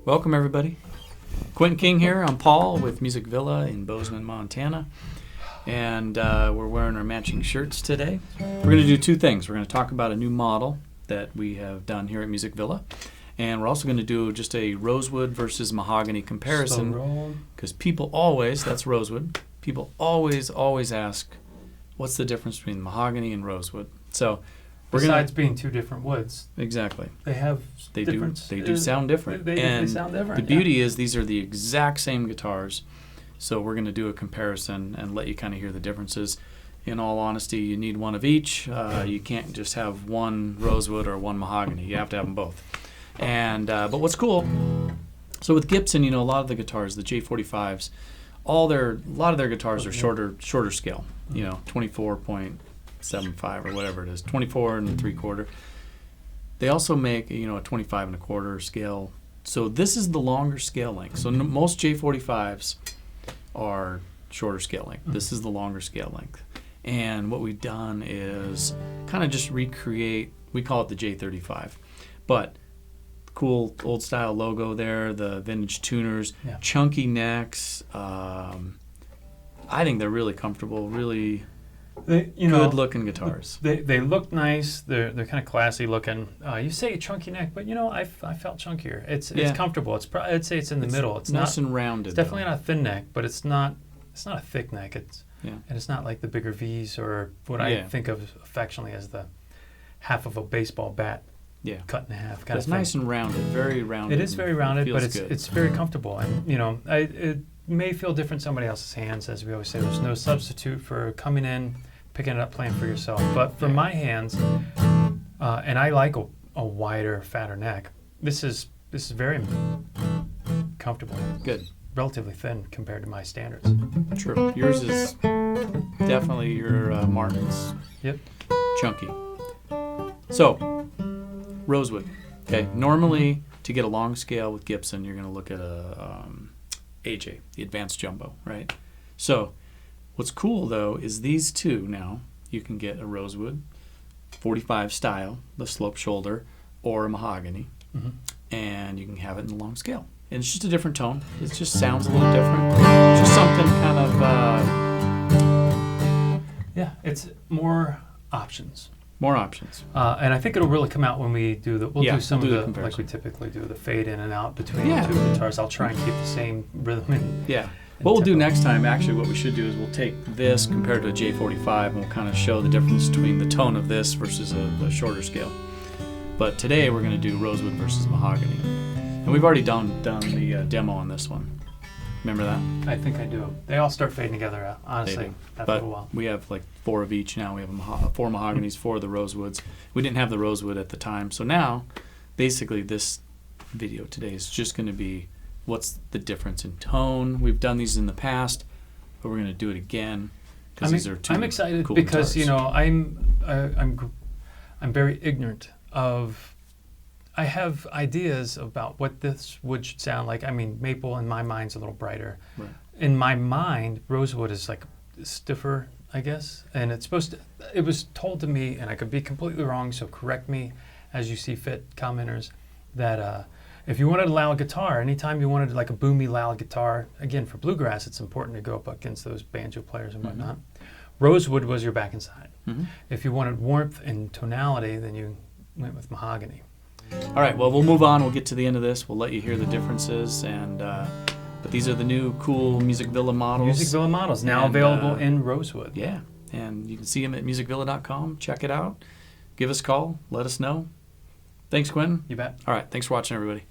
Welcome, everybody. Quentin King here. I'm Paul with Music Villa in Bozeman, Montana. And we're wearing our matching shirts today. We're going to do two things. We're going to talk about a new model that we have done here at Music Villa. And we're also going to do just a Rosewood versus Mahogany comparison. Because people always, that's Rosewood, people always ask, what's the difference between Mahogany and Rosewood? So besides being two different woods. Exactly. They do sound different. They sound different. The beauty is these are the exact same guitars. So we're going to do a comparison and let you kind of hear the differences. In all honesty, you need one of each. You can't just have one Rosewood or one Mahogany. You have to have them both. And but what's cool, so with Gibson, a lot of the guitars, the J-45s, a lot of their guitars are shorter scale. 24.75 or whatever it is, 24 and 3/4. They also make a 25 and 1/4 scale. So this is the longer scale length. So most J-45s are shorter scale length. This is the longer scale length. And what we've done is kind of just recreate, we call it the J-35, but cool old style logo there, the vintage tuners, chunky necks. I think they're really comfortable, really good looking guitars. They look nice. They're kind of classy looking. You say chunky neck, but I felt chunkier. It's comfortable. I'd say it's in the middle. It's nice not, and rounded. It's definitely not a thin neck, but it's not a thick neck. And it's not like the bigger V's or what I think of affectionately as the half of a baseball bat. Cut in half. It's nice and rounded, very rounded. It is very rounded, but good. It's very comfortable. And it may feel different in somebody else's hands, as we always say. There's no substitute for coming in, picking it up, playing for yourself. But for my hands, and I like a wider, fatter neck. This is very comfortable. Good. Relatively thin compared to my standards. True. Yours is definitely your Martin's. Yep. Chunky. So, Rosewood. Okay. Normally, to get a long scale with Gibson, you're going to look at a AJ, the Advanced Jumbo, right? So, what's cool though is these two now. You can get a Rosewood 45 style, the slope shoulder, or a Mahogany, and you can have it in the long scale. And it's just a different tone. It just sounds a little different. Just something kind of... it's more options. More options. And I think it'll really come out when we do the... We'll do some of the comparison. Like we typically do, the fade in and out between the two guitars. I'll try and keep the same rhythm. What we'll do next time, actually, what we should do is we'll take this compared to a J-45 and we'll kind of show the difference between the tone of this versus a shorter scale. But today we're going to do Rosewood versus Mahogany. And we've already done the demo on this one. Remember that? I think I do. They all start fading together, honestly, after a while. We have like 4 of each now. We have 4 Mahoganys, 4 of the Rosewoods. We didn't have the Rosewood at the time. So now, basically, this video today is just going to be what's the difference in tone. We've done these in the past, but we're going to do it again because these are two I'm excited cool because guitars. I'm very ignorant of. I have ideas about what this wood should sound like. I mean, maple in my mind's a little brighter. Right. In my mind, Rosewood is like stiffer, I guess. And it's supposed to. It was told to me, and I could be completely wrong. So correct me as you see fit, commenters. That if you wanted a loud guitar, anytime you wanted like a boomy loud guitar, again for bluegrass, it's important to go up against those banjo players and whatnot. Rosewood was your back and side. If you wanted warmth and tonality, then you went with Mahogany. All right, well, we'll move on. We'll get to the end of this. We'll let you hear the differences. And but these are the new cool Music Villa models. Music Villa models, now available in Rosewood. Yeah, and you can see them at musicvilla.com. Check it out. Give us a call. Let us know. Thanks, Quentin. You bet. All right, thanks for watching, everybody.